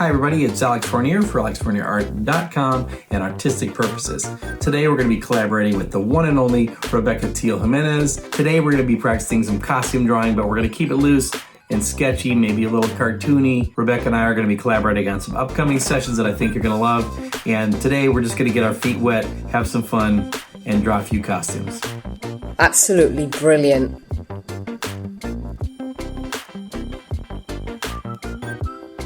Hi everybody, it's Alex Fournier for AlexFournierArt.com and Artistic Purposes. Today we're going to be collaborating with the one and only Rebecca Teale Jimenez. Today we're going to be practicing some costume drawing, but we're going to keep it loose and sketchy, maybe a little cartoony. Rebecca and I are going to be collaborating on some upcoming sessions that I think you're going to love. And today we're just going to get our feet wet, have some fun, and draw a few costumes. Absolutely brilliant.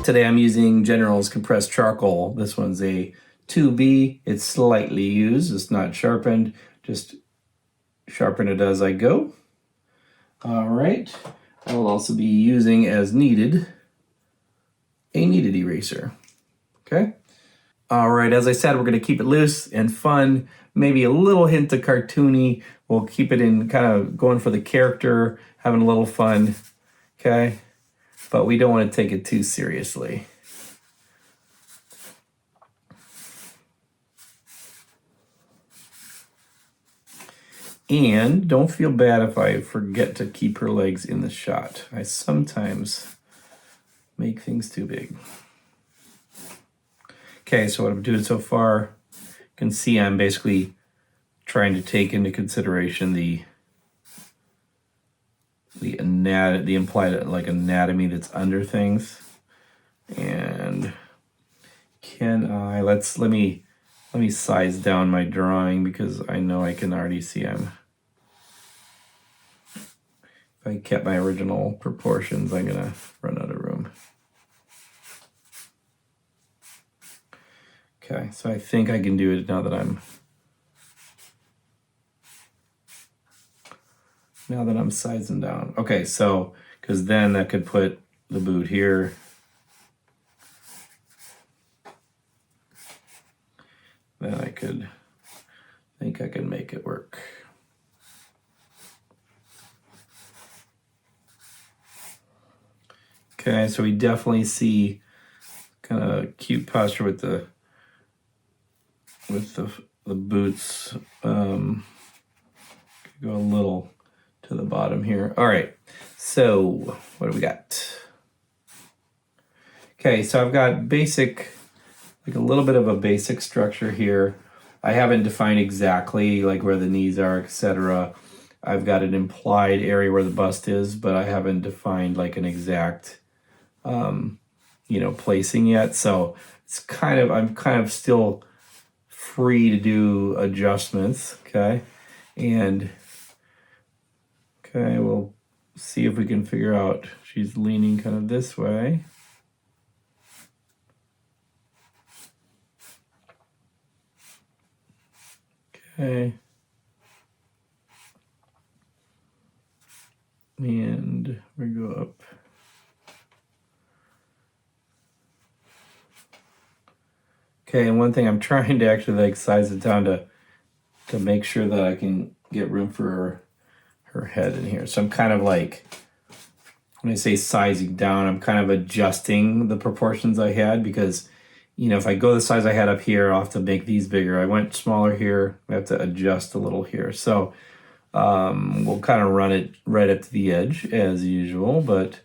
Today I'm using General's compressed charcoal. This one's a 2B. It's slightly used. It's not sharpened. Just sharpen it as I go. All right. I will also be using, as needed, a kneaded eraser. Okay. All right. As I said, we're going to keep it loose and fun. Maybe a little hint of cartoony. We'll keep it in kind of going for the character, having a little fun. Okay. But we don't want to take it too seriously. And don't feel bad if I forget to keep her legs in the shot. I sometimes make things too big. Okay, so what I'm doing so far, you can see I'm basically trying to take into consideration the implied like anatomy that's under things. And let me size down my drawing because I know I can already see if I kept my original proportions, I'm gonna run out of room. Okay, so I think I can do it now that I'm sizing down. Okay, so, because then I could put the boot here. Then I think I can make it work. Okay, so we definitely see kind of cute posture with the boots. Go a little to the bottom here. All right, so what do we got? Okay, so I've got basic, like a little bit of a basic structure here. I haven't defined exactly like where the knees are, etc. I've got an implied area where the bust is, but I haven't defined like an exact, placing yet. So it's I'm kind of still free to do adjustments. Okay, and okay, we'll see if we can figure out. She's leaning kind of this way. Okay. And we go up. Okay, and one thing I'm trying to actually like size it down to make sure that I can get room for her head in here. So I'm kind of like, when I say sizing down, I'm kind of adjusting the proportions I had because, if I go the size I had up here, I'll have to make these bigger. I went smaller here. I have to adjust a little here. So we'll kind of run it right up to the edge as usual, but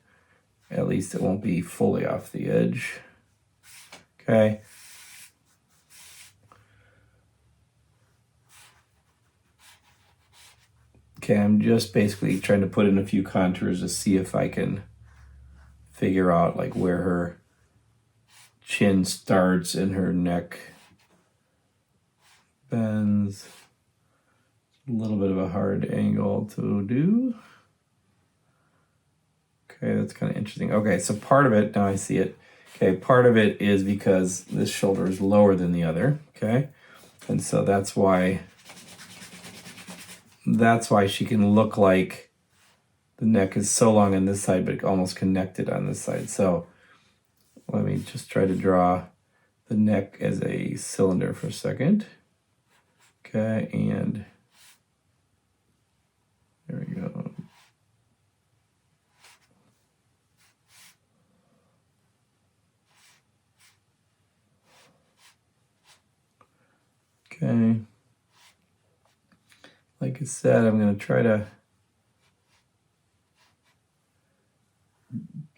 at least it won't be fully off the edge. Okay. Okay, I'm just basically trying to put in a few contours to see if I can figure out like where her chin starts and her neck bends. A little bit of a hard angle to do. Okay, that's kind of interesting. Okay, so part of it, now I see it. Okay, part of it is because this shoulder is lower than the other, okay? And so that's why she can look like the neck is so long on this side, but almost connected on this side. So let me just try to draw the neck as a cylinder for a second. Okay, and there we go. Okay. Like I said, I'm going to try to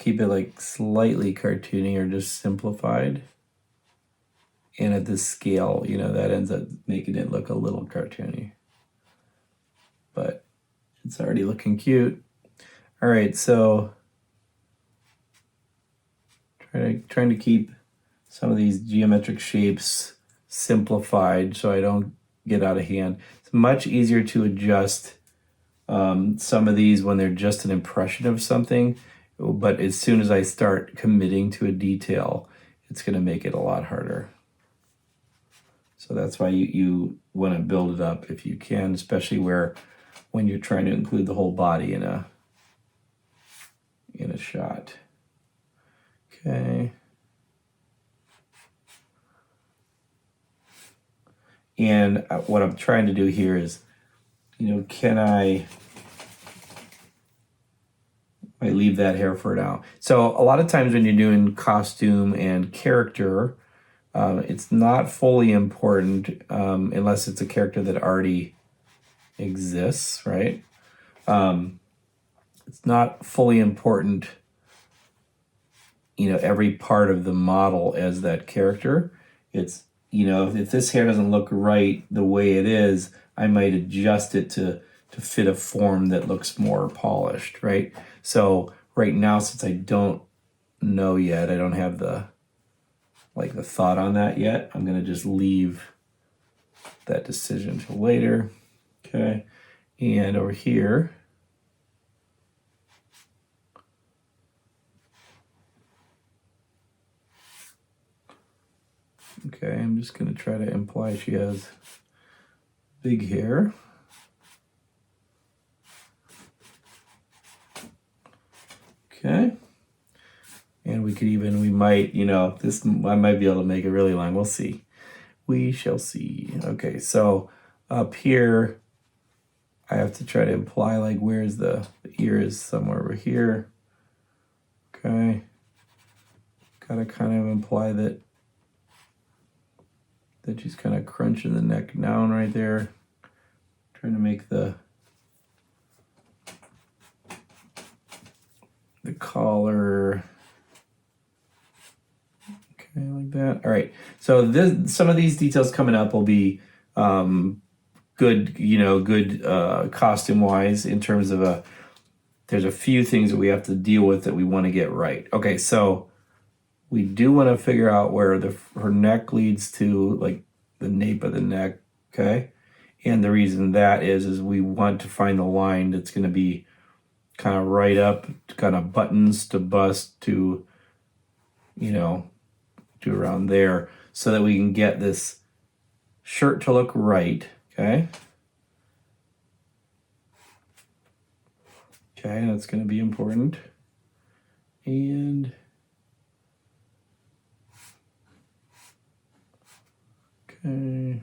keep it like slightly cartoony or just simplified. And at this scale, you know, that ends up making it look a little cartoony. But it's already looking cute. All right, so trying to keep some of these geometric shapes simplified so I don't get out of hand. It's much easier to adjust some of these when they're just an impression of something, but as soon as I start committing to a detail, it's going to make it a lot harder. So that's why you want to build it up if you can, especially when you're trying to include the whole body in a shot. Okay. And what I'm trying to do here is, you know, can I leave that hair for now? So a lot of times when you're doing costume and character, it's not fully important unless it's a character that already exists, right? It's not fully important, you know, every part of the model as that character. It's, you know, if this hair doesn't look right the way it is, I might adjust it to fit a form that looks more polished, right? So right now, since I don't know yet, I don't have the thought on that yet, I'm gonna just leave that decision till later. Okay, and over here, okay, I'm just gonna try to imply she has big hair. Okay, and we might, you know, I might be able to make it really long. We'll see. We shall see. Okay, so up here, I have to try to imply like where's the ear is somewhere over here. Okay, gotta kind of imply that she's kind of crunching the neck down right there. Trying to make the collar. Okay, like that. All right. So some of these details coming up will be good, you know, good costume-wise in terms of there's a few things that we have to deal with that we want to get right. Okay, so we do want to figure out where her neck leads to, like the nape of the neck, okay? And the reason that is we want to find the line that's going to be kind of right up, kind of buttons to bust to, you know, to around there so that we can get this shirt to look right, okay? Okay, that's going to be important. And okay.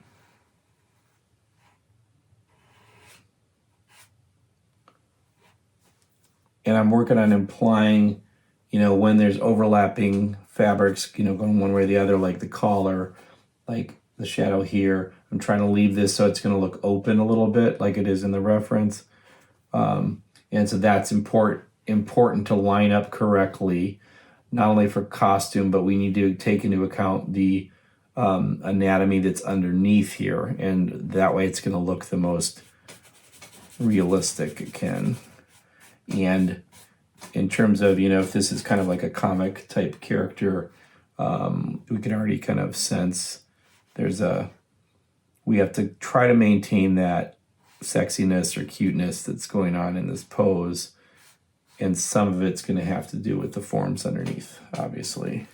And I'm working on implying, you know, when there's overlapping fabrics, you know, going one way or the other, like the collar, like the shadow here. I'm trying to leave this so it's going to look open a little bit like it is in the reference. And so that's important to line up correctly, not only for costume, but we need to take into account the anatomy that's underneath here. And that way it's going to look the most realistic it can. And in terms of, you know, if this is kind of like a comic type character, we can already kind of sense we have to try to maintain that sexiness or cuteness that's going on in this pose. And some of it's going to have to do with the forms underneath, obviously.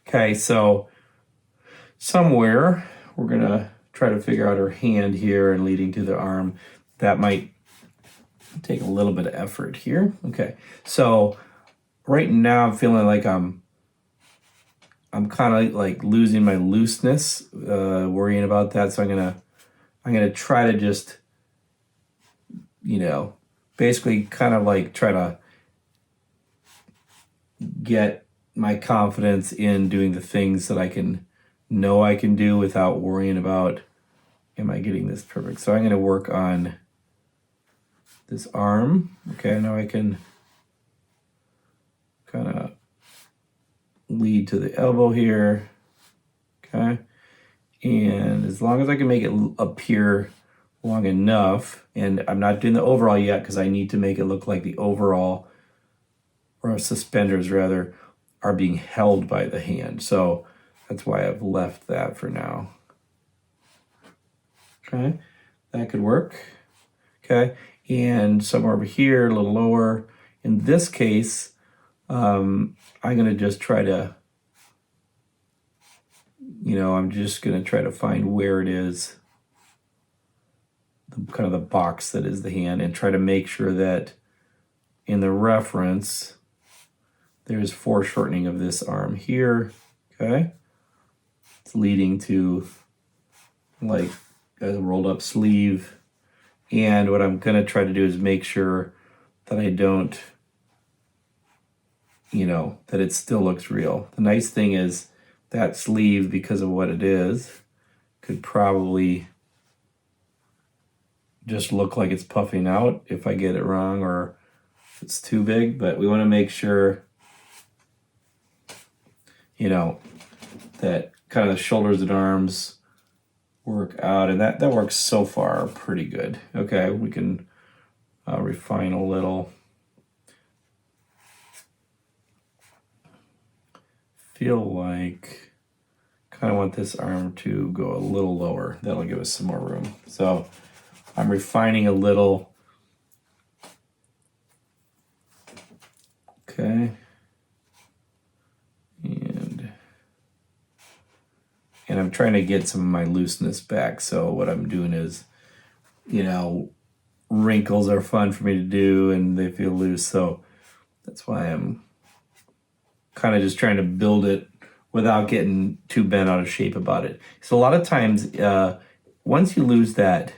Okay, so somewhere we're going to try to figure out her hand here and leading to the arm. That might take a little bit of effort here. Okay, so right now I'm feeling like I'm kind of like losing my looseness, worrying about that. So I'm gonna try to just, you know, basically kind of like try to get my confidence in doing the things that I can do without worrying about, am I getting this perfect? So I'm gonna work on this arm. Okay, now I can kind of lead to the elbow here, okay? And as long as I can make it appear long enough, and I'm not doing the overall yet because I need to make it look like the overall, or suspenders rather, are being held by the hand. So that's why I've left that for now. Okay, that could work. Okay, and somewhere over here, a little lower. In this case, I'm going to just try to, I'm just going to try to find where it is, kind of the box that is the hand, and try to make sure that in the reference, there's foreshortening of this arm here, okay? It's leading to like a rolled up sleeve. And what I'm gonna try to do is make sure that I don't, that it still looks real. The nice thing is that sleeve, because of what it is, could probably just look like it's puffing out if I get it wrong or if it's too big, but we wanna make sure that kind of the shoulders and arms work out, and that works so far pretty good. Okay, we can refine a little. Feel like kind of want this arm to go a little lower. That'll give us some more room. So I'm refining a little. Okay. And I'm trying to get some of my looseness back. So what I'm doing is, wrinkles are fun for me to do and they feel loose. So that's why I'm kind of just trying to build it without getting too bent out of shape about it. So a lot of times, once you lose that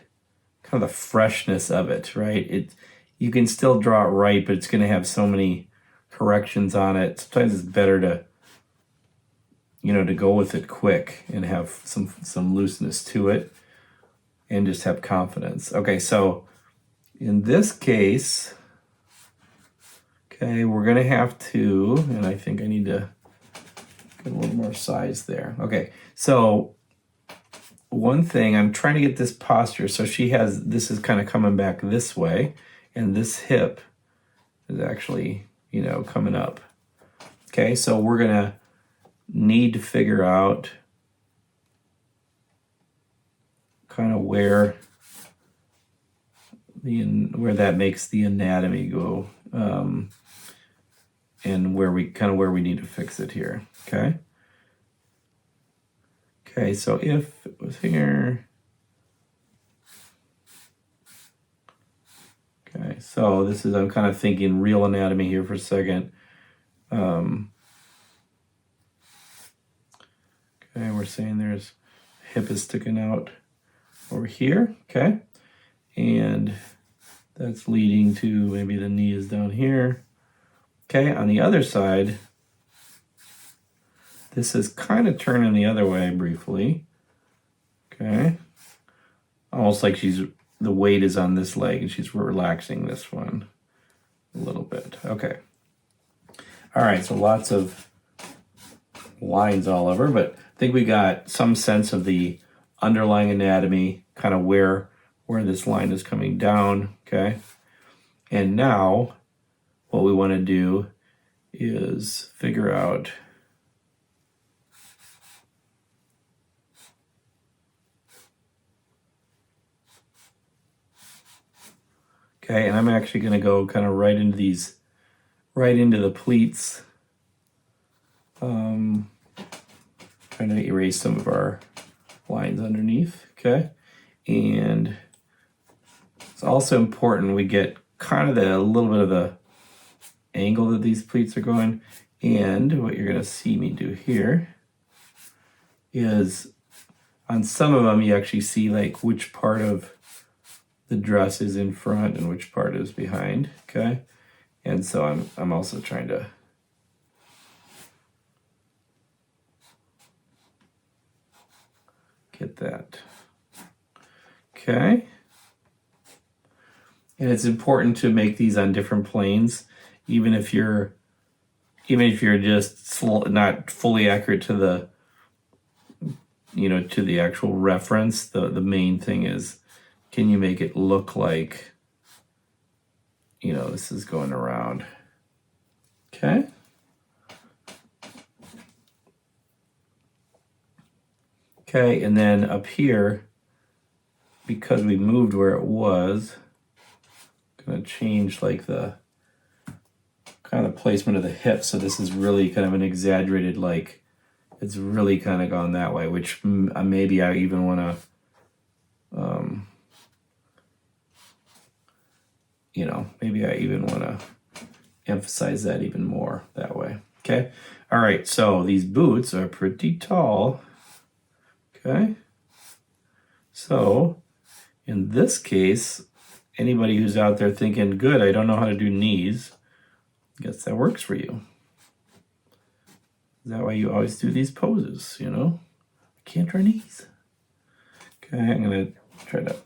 kind of the freshness of it, right? You can still draw it right, but it's going to have so many corrections on it. Sometimes it's better to to go with it quick and have some looseness to it and just have confidence. Okay, so in this case, okay, we're gonna have to, and I think I need to get a little more size there. Okay, so one thing, I'm trying to get this posture. So this is kind of coming back this way, and this hip is actually, coming up. Okay, so we're gonna need to figure out kind of where that makes the anatomy go, and where we need to fix it here. Okay, so if it was here, okay, so I'm kind of thinking real anatomy here for a second. Okay, we're saying there's hip is sticking out over here, okay? And that's leading to maybe the knee is down here. Okay, on the other side, this is kind of turning the other way briefly. Okay, almost like the weight is on this leg and she's relaxing this one a little bit. Okay, all right, so lots of lines all over, but I think we got some sense of the underlying anatomy, kind of where this line is coming down, okay? And now what we want to do is figure out okay, and I'm actually going to go kind of right into the pleats. Trying to erase some of our lines underneath, okay? And it's also important we get kind of a little bit of the angle that these pleats are going. And what you're gonna see me do here is on some of them, you actually see like which part of the dress is in front and which part is behind, okay? And so I'm also trying to get that. Okay. And it's important to make these on different planes, even if you're, even if you're just not fully accurate to the, to the actual reference, the main thing is, can you make it look like, this is going around? Okay. Okay, and then up here, because we moved where it was, I'm gonna change like the kind of the placement of the hip. So this is really kind of an exaggerated, like it's really kind of gone that way, which maybe I even want to, maybe I even want to emphasize that even more that way. Okay. All right. So these boots are pretty tall. Okay. So in this case, anybody who's out there thinking, good, I don't know how to do knees, I guess that works for you. Is that why you always do these poses, I can't draw knees. Okay, I'm going to try to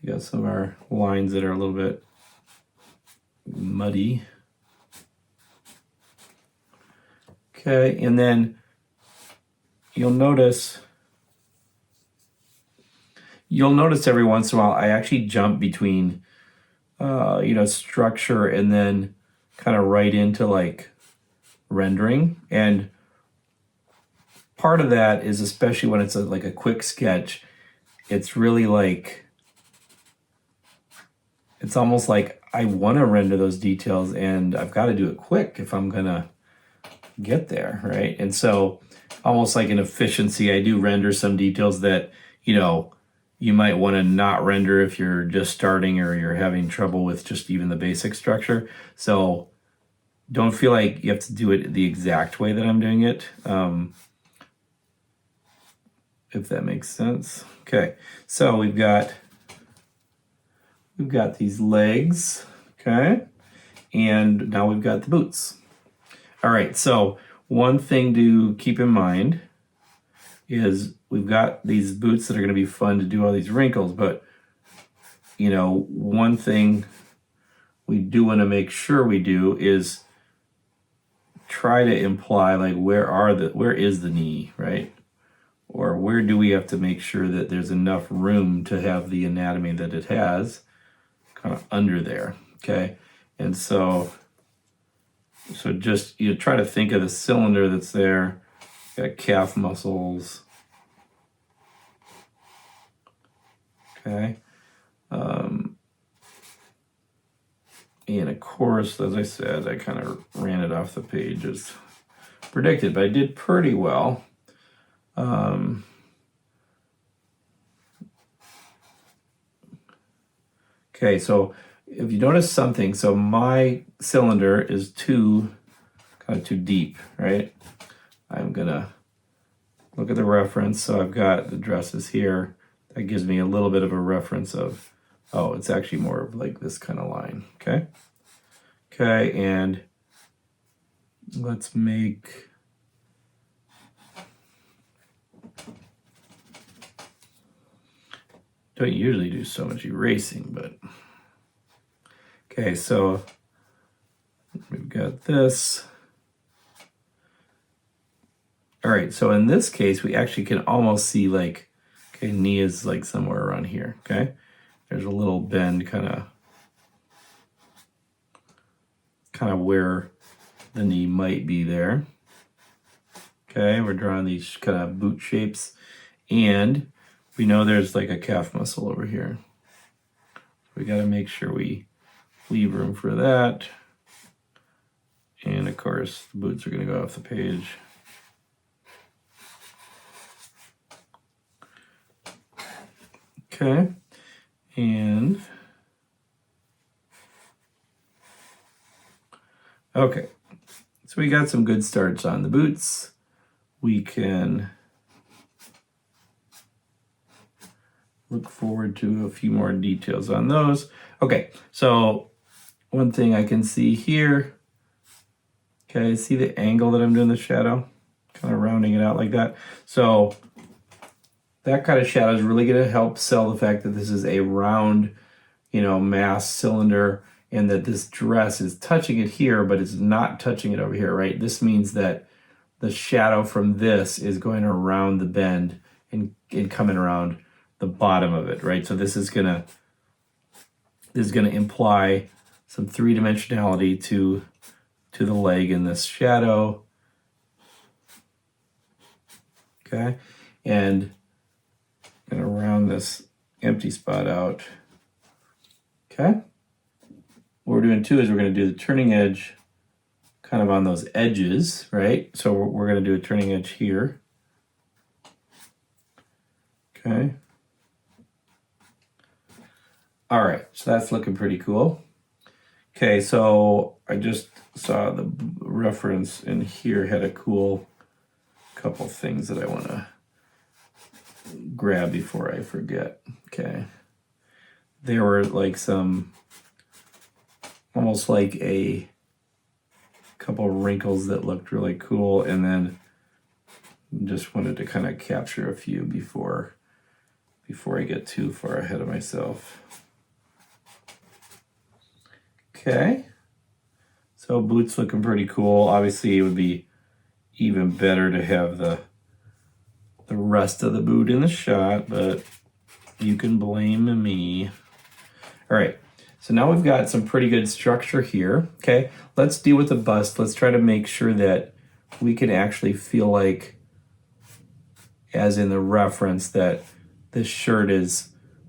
take out some of our lines that are a little bit muddy. Okay, and then you'll notice every once in a while I actually jump between structure and then kind of right into like rendering. And part of that is, especially when it's like a quick sketch, it's really like, it's almost like I want to render those details and I've got to do it quick if I'm gonna get there, right? And so almost like an efficiency, I do render some details that you might want to not render if you're just starting or you're having trouble with just even the basic structure. So don't feel like you have to do it the exact way that I'm doing it, if that makes sense. Okay, so we've got these legs, okay, and now we've got the boots. All right, so one thing to keep in mind is we've got these boots that are going to be fun to do all these wrinkles, but one thing we do want to make sure we do is try to imply like where is the knee, right? Or where do we have to make sure that there's enough room to have the anatomy that it has kind of under there, okay? And so just try to think of the cylinder that's there, got calf muscles, okay? And of course, as I said, I kind of ran it off the page as predicted, but I did pretty well. Okay, so if you notice something, so my cylinder is kind of too deep, right? I'm gonna look at the reference. So I've got the dresses here. That gives me a little bit of a reference of, oh, it's actually more of like this kind of line, okay? Okay, and let's make, don't usually do so much erasing, but, okay, so we've got this. All right, so in this case, we actually can almost see like, okay, knee is like somewhere around here, okay? There's a little bend kind of where the knee might be there. Okay, we're drawing these kind of boot shapes, and we know there's like a calf muscle over here. We got to make sure we leave room for that. And of course, the boots are going to go off the page. Okay, and okay, so we got some good starts on the boots. We can look forward to a few more details on those. Okay, so one thing I can see here, okay, see the angle that I'm doing the shadow? Kind of rounding it out like that. So that kind of shadow is really going to help sell the fact that this is a round, mass cylinder, and that this dress is touching it here, but it's not touching it over here, right? This means that the shadow from this is going around the bend and coming around the bottom of it, right? So this is gonna imply some three-dimensionality to the leg in this shadow. Okay, and I'm gonna round this empty spot out. Okay, what we're doing too is we're gonna do the turning edge kind of on those edges, right? So we're gonna do a turning edge here. Okay. All right, so that's looking pretty cool. Okay, so I just saw the reference in here had a cool couple things that I want to grab before I forget. Okay. There were like some, almost like a couple wrinkles that looked really cool, and then just wanted to kind of capture a few before I get too far ahead of myself. Okay, so boots looking pretty cool. Obviously, it would be even better to have the rest of the boot in the shot, but you can blame me. All right, so now we've got some pretty good structure here. Okay, let's deal with the bust. Let's try to make sure that we can actually feel like, as in the reference, that this shirt is,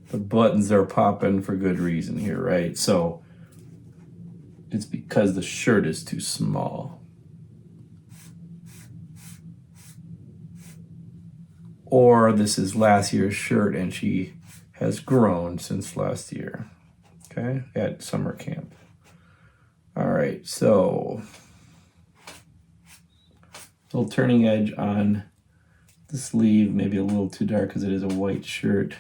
the buttons are popping for good reason here, right? So it's because the shirt is too small. Or this is last year's shirt and she has grown since last year, okay, at summer camp. All right, so little turning edge on the sleeve, maybe a little too dark because it is a white shirt.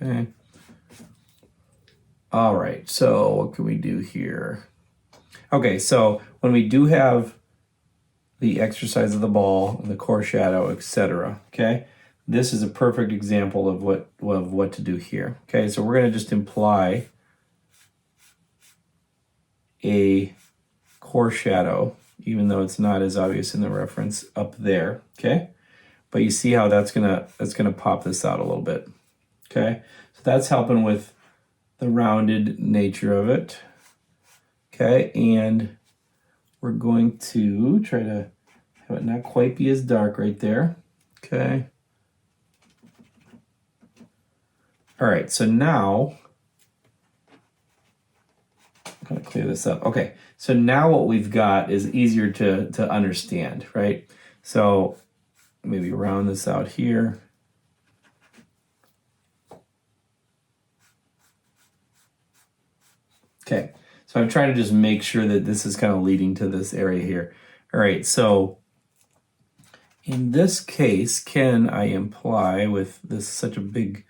Okay. All right, so what can we do here? Okay, so when we do have the exercise of the ball, and the core shadow, etc., okay, this is a perfect example of what to do here. Okay, so we're going to just imply a core shadow, even though it's not as obvious in the reference up there. Okay, but you see how that's gonna pop this out a little bit. Okay, so that's helping with the rounded nature of it. Okay, and we're going to try to have it not quite be as dark right there. Okay. All right, so now I'm gonna clear this up. Okay, so now what we've got is easier to understand, right? So maybe round this out here. Okay, so I'm trying to just make sure that this is kind of leading to this area here. All right, so in this case, can I imply, with this such a big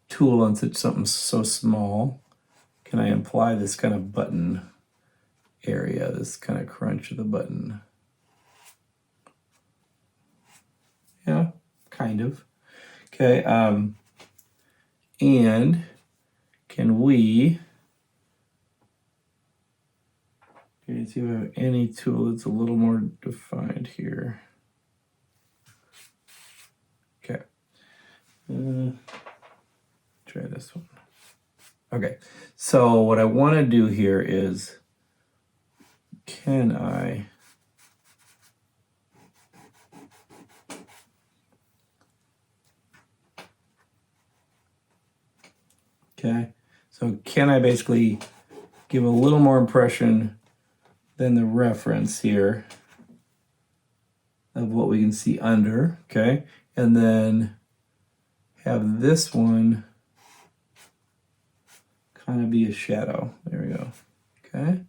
tool on such something so small, can I imply this kind of button area, this kind of crunch of the button? Yeah, kind of. Okay, and can we, okay, see if we have any tool that's a little more defined here. Okay, try this one. Okay, so what I want to do here is, can I okay, so can I basically give a little more impression than the reference here of what we can see under, okay, and then have this one kind of be a shadow. There we go. Okay.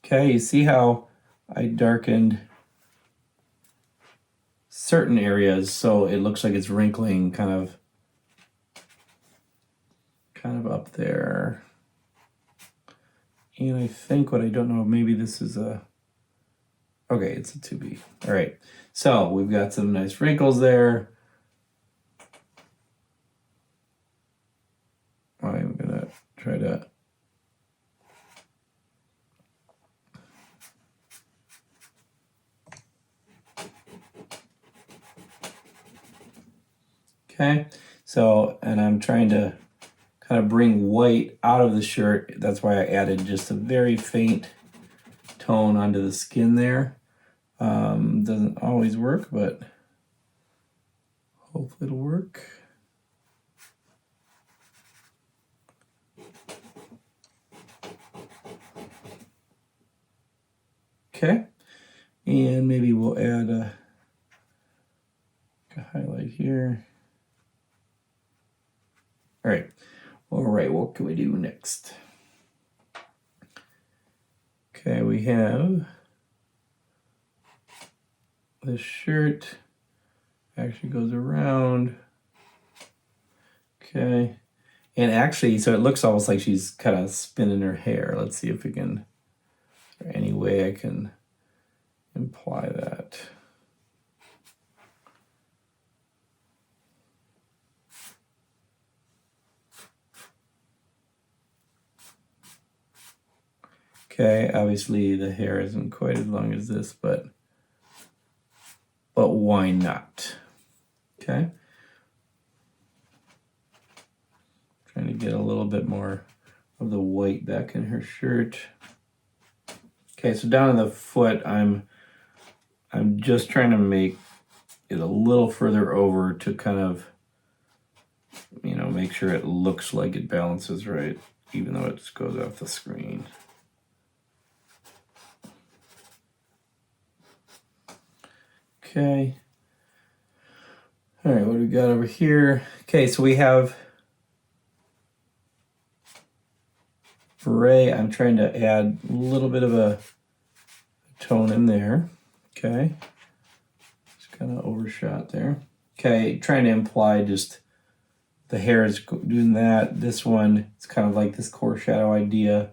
Okay, you see how I darkened certain areas so it looks like it's wrinkling kind of up there. And I think what I don't know, maybe this is a Okay, it's a 2B. All right, so we've got some nice wrinkles there. I'm gonna try to okay, so, and I'm trying to kind of bring white out of the shirt. That's why I added just a very faint tone onto the skin there. Doesn't always work, but hopefully it'll work. Okay, and maybe we'll add a highlight here. All right, what can we do next? Okay, we have this shirt actually goes around. Okay, and actually, so it looks almost like she's kind of spinning her hair. Let's see if we can, or any way I can imply that. Okay, obviously the hair isn't quite as long as this, but why not? Okay. Trying to get a little bit more of the white back in her shirt. Okay, so down in the foot, I'm just trying to make it a little further over to kind of, you know, make sure it looks like it balances right, even though it just goes off the screen. Okay. All right, what do we got over here? Okay, so we have beret. I'm trying to add a little bit of a tone in there. Okay. Just kind of overshot there. Okay, trying to imply just the hair is doing that. This one, it's kind of like this core shadow idea.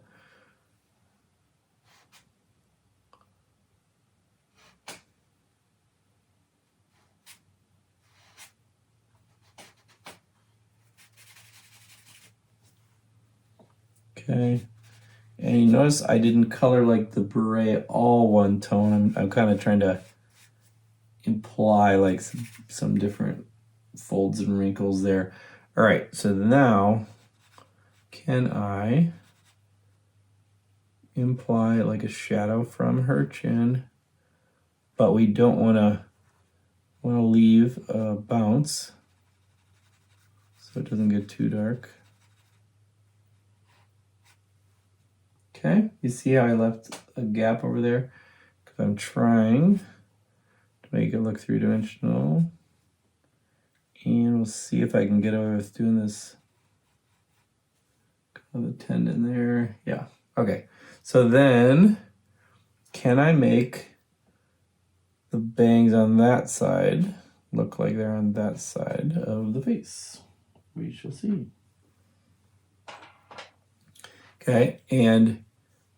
Okay, and you notice I didn't color like the beret all one tone. I'm kind of trying to imply like some different folds and wrinkles there. All right, so now can I imply like a shadow from her chin, but we don't want to leave a bounce so it doesn't get too dark. Okay, you see how I left a gap over there? Because I'm trying to make it look three-dimensional. And we'll see if I can get away with doing this. Kind of the tendon there. Yeah, okay. So then, can I make the bangs on that side look like they're on that side of the face? We shall see. Okay, and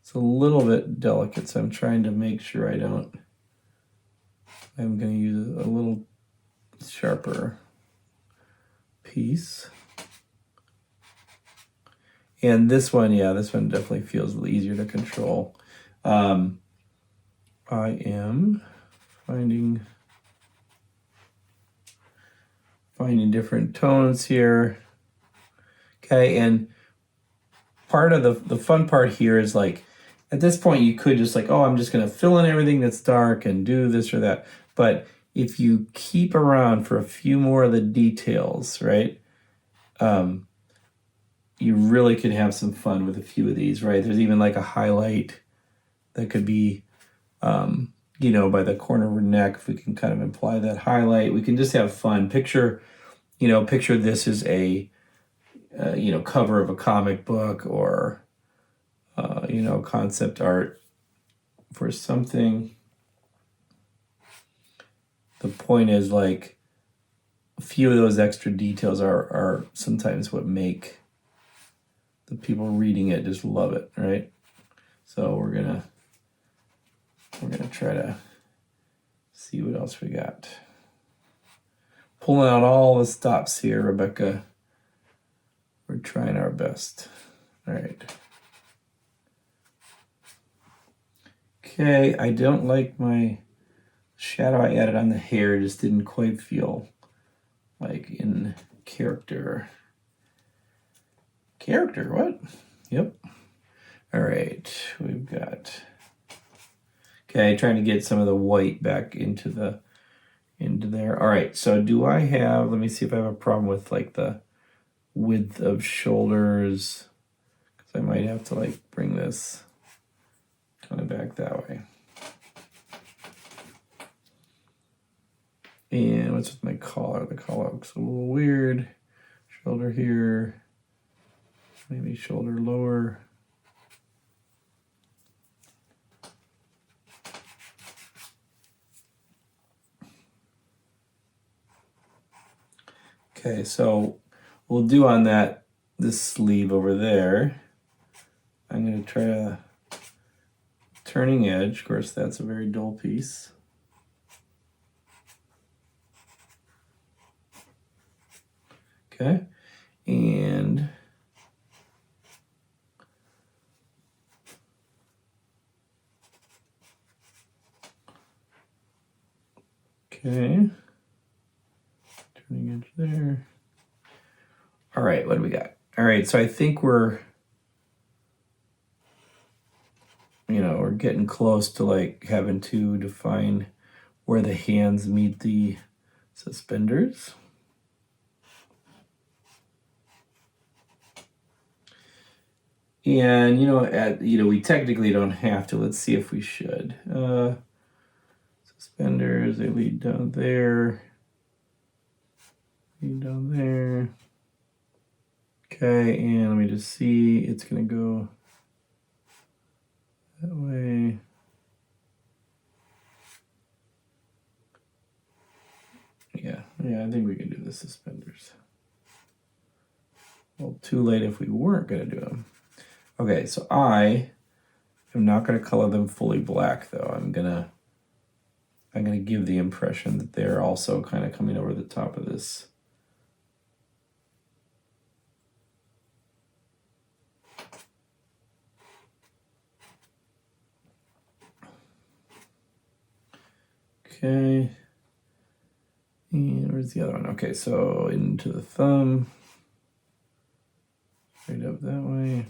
it's a little bit delicate, so I'm trying to make sure I'm going to use a little sharper piece. And this one, yeah, this one definitely feels easier to control. I am finding different tones here. Okay, and part of the fun part here is like, at this point you could just like, oh, I'm just gonna fill in everything that's dark and do this or that. But if you keep around for a few more of the details, right, you really could have some fun with a few of these, right? There's even like a highlight that could be, you know, by the corner of her neck. If we can kind of imply that highlight, we can just have fun. Picture this as a, you know, cover of a comic book or, you know, concept art for something. The point is like a few of those extra details are sometimes what make the people reading it just love it, right? So we're gonna We're gonna try to see what else we got. Pulling out all the stops here, Rebecca. We're trying our best. All right. Okay, I don't like my shadow I added on the hair. It just didn't quite feel like in character. Character, what? Yep. All right, we've got, okay, trying to get some of the white back into there. All right, so do I have, let me see if I have a problem with like the width of shoulders, because I might have to like bring this kind of back that way. And what's with my collar? The collar looks a little weird. Shoulder here, maybe shoulder lower. Okay, so we'll do on this sleeve over there. I'm going to try a turning edge. Of course, that's a very dull piece. Okay, and okay, turning edge there. All right, what do we got? All right, so I think we're getting close to like having to define where the hands meet the suspenders. And we technically don't have to. Let's see if we should. Suspenders, they lead down there. Lead down there. Okay, and let me just see. It's gonna go that way. Yeah, I think we can do the suspenders. Well, too late if we weren't gonna do them. Okay, so I am not gonna color them fully black though. I'm gonna give the impression that they're also kind of coming over the top of this. Okay. And where's the other one? Okay, so into the thumb. Straight up that way.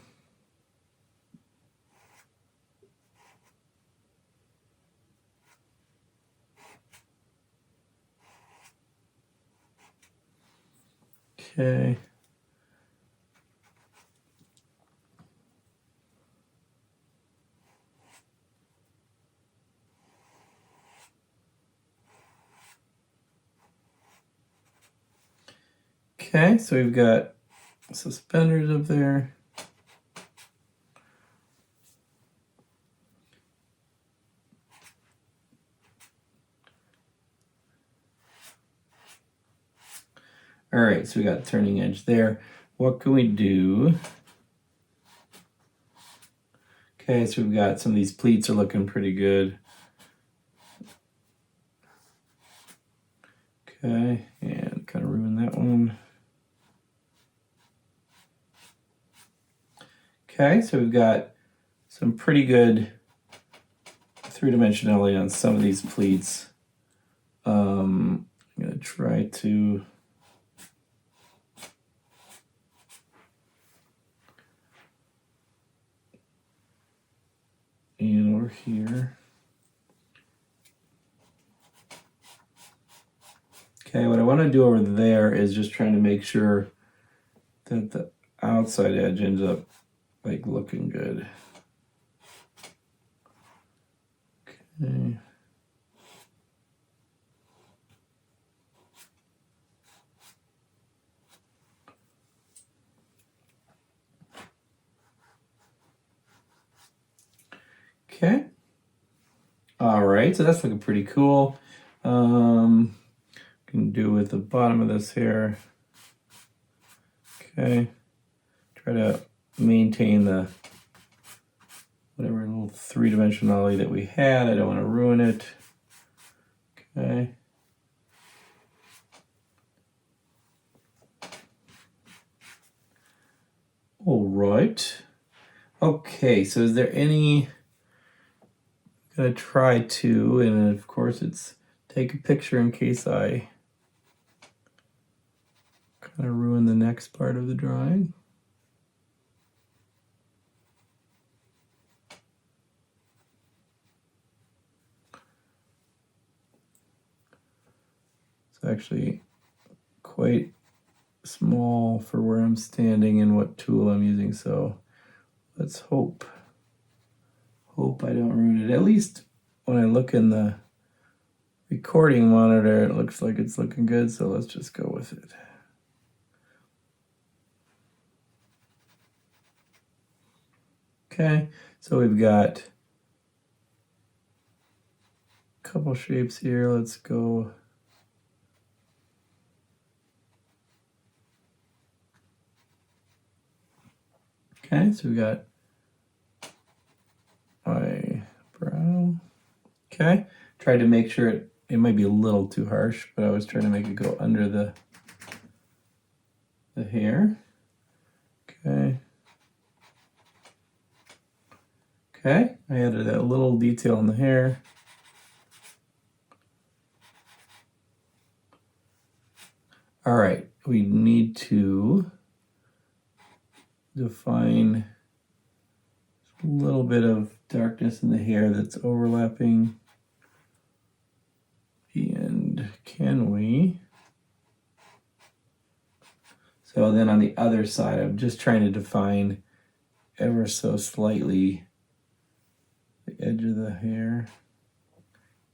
Okay. Okay, so we've got suspenders up there. All right, so we got turning edge there. What can we do? Okay, so we've got some of these pleats are looking pretty good. Okay, and kind of ruin that one. Okay, so we've got some pretty good three-dimensionality on some of these pleats. I'm gonna try to and over here. Okay, what I want to do over there is just trying to make sure that the outside edge ends up like looking good. Okay. Okay. All right, so that's looking pretty cool. Can do with the bottom of this here. Okay. Try to maintain the whatever little three-dimensionality that we had. I don't want to ruin it. Okay. All right. Okay, so is there any, I'm gonna try to, and of course it's take a picture in case I kind of ruin the next part of the drawing. It's actually quite small for where I'm standing and what tool I'm using, so let's hope I don't ruin it. At least when I look in the recording monitor, it looks like it's looking good, so let's just go with it. Okay, so we've got a couple shapes here. Let's go. Okay, so we got my brow. Okay, tried to make sure it might be a little too harsh, but I was trying to make it go under the hair. Okay. Okay, I added that little detail in the hair. All right, we need to define a little bit of darkness in the hair that's overlapping. And can we? So then on the other side, I'm just trying to define ever so slightly the edge of the hair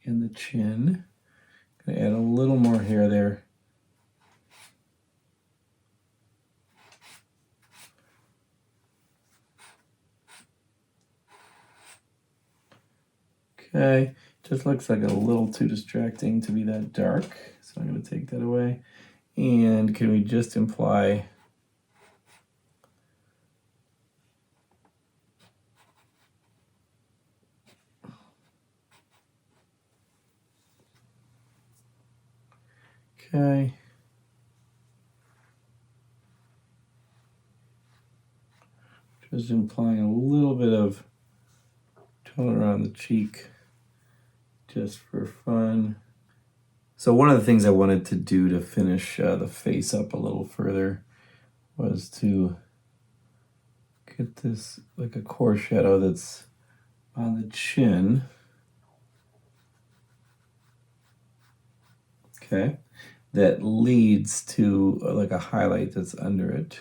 and the chin. Gonna add a little more hair there. Okay, just looks like a little too distracting to be that dark, so I'm going to take that away. And can we just imply okay. Just implying a little bit of tone around the cheek just for fun. So one of the things I wanted to do to finish the face up a little further was to get this like a core shadow that's on the chin. Okay, that leads to like a highlight that's under it.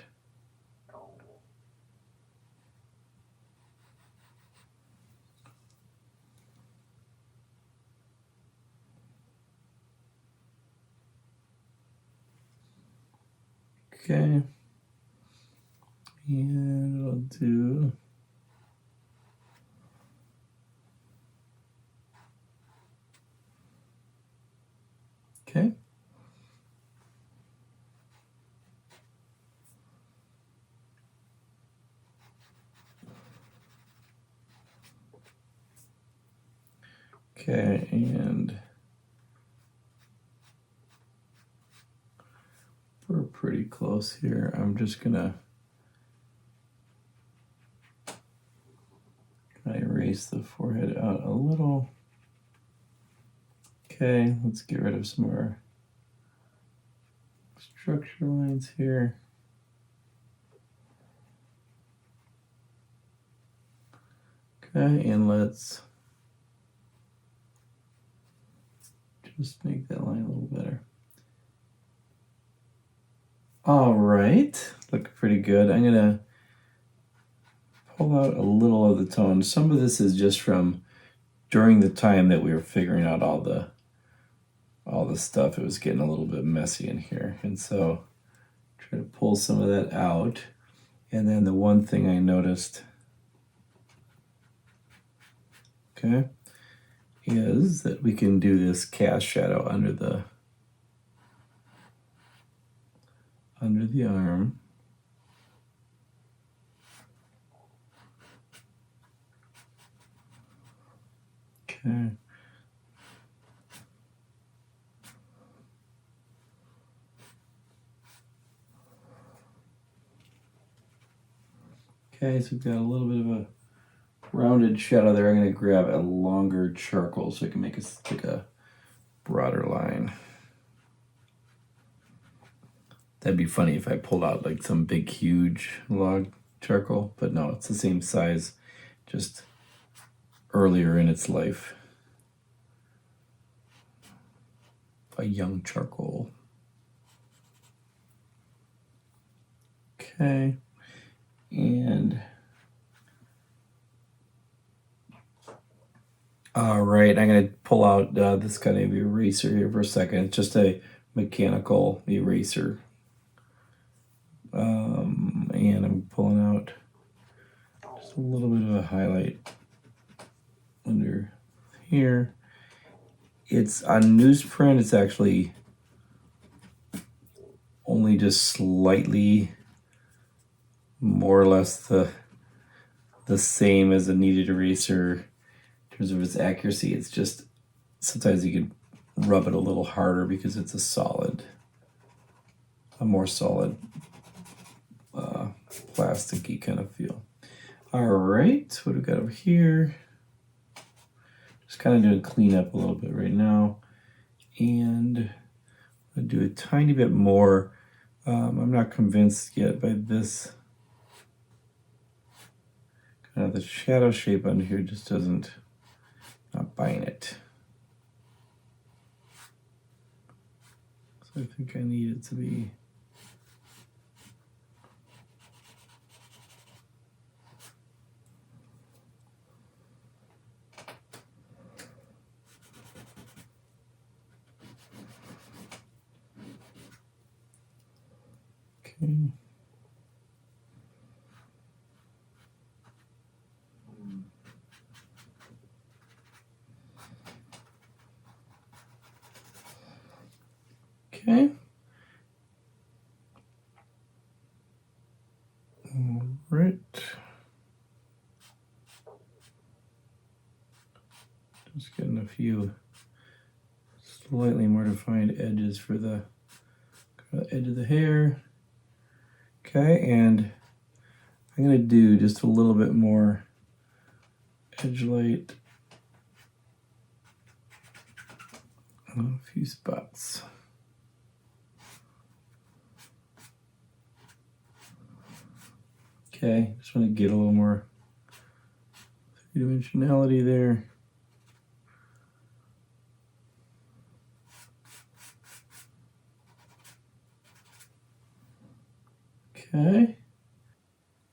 Okay, and I'll do okay. Okay, and we're pretty close here. I'm just gonna erase the forehead out a little. Okay, let's get rid of some more structure lines here. Okay, and let's just make that line a little better. All right, looking pretty good. I'm gonna pull out a little of the tone. Some of this is just from during the time that we were figuring out all the stuff. It was getting a little bit messy in here, and so try to pull some of that out. And then the one thing I noticed, okay, is that we can do this cast shadow under the arm. Okay. Okay, so we've got a little bit of a rounded shadow there. I'm going to grab a longer charcoal so I can make it like a broader line. That'd be funny if I pulled out like some big, huge log charcoal, but no, it's the same size, just earlier in its life. A young charcoal. Okay, and all right, I'm going to pull out this kind of eraser here for a second. It's just a mechanical eraser. And I'm pulling out just a little bit of a highlight under here. It's on newsprint, it's actually only just slightly more or less the same as a kneaded eraser in terms of its accuracy. It's just sometimes you can rub it a little harder because it's a more solid plasticky kind of feel. All right, what do we got over here? Just kind of doing cleanup a little bit right now, and I'll do a tiny bit more. I'm not convinced yet by this. Kind of the shadow shape under here just not buying it. So I think I need it to be okay. Okay. All right. Just getting a few slightly more defined edges for the edge of the hair. Okay, and I'm going to do just a little bit more edge light on a few spots. Okay, just want to get a little more three-dimensionality there. Okay.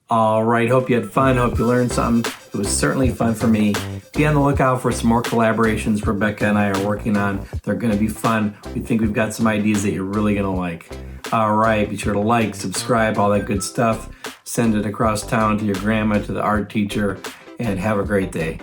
All right, hope you had fun. Hope you learned something. It was certainly fun for me. Be on the lookout for some more collaborations Rebecca and I are working on. They're going to be fun. We think we've got some ideas that you're really going to like. All right, be sure to like, subscribe, all that good stuff. Send it across town to your grandma, to the art teacher, and have a great day.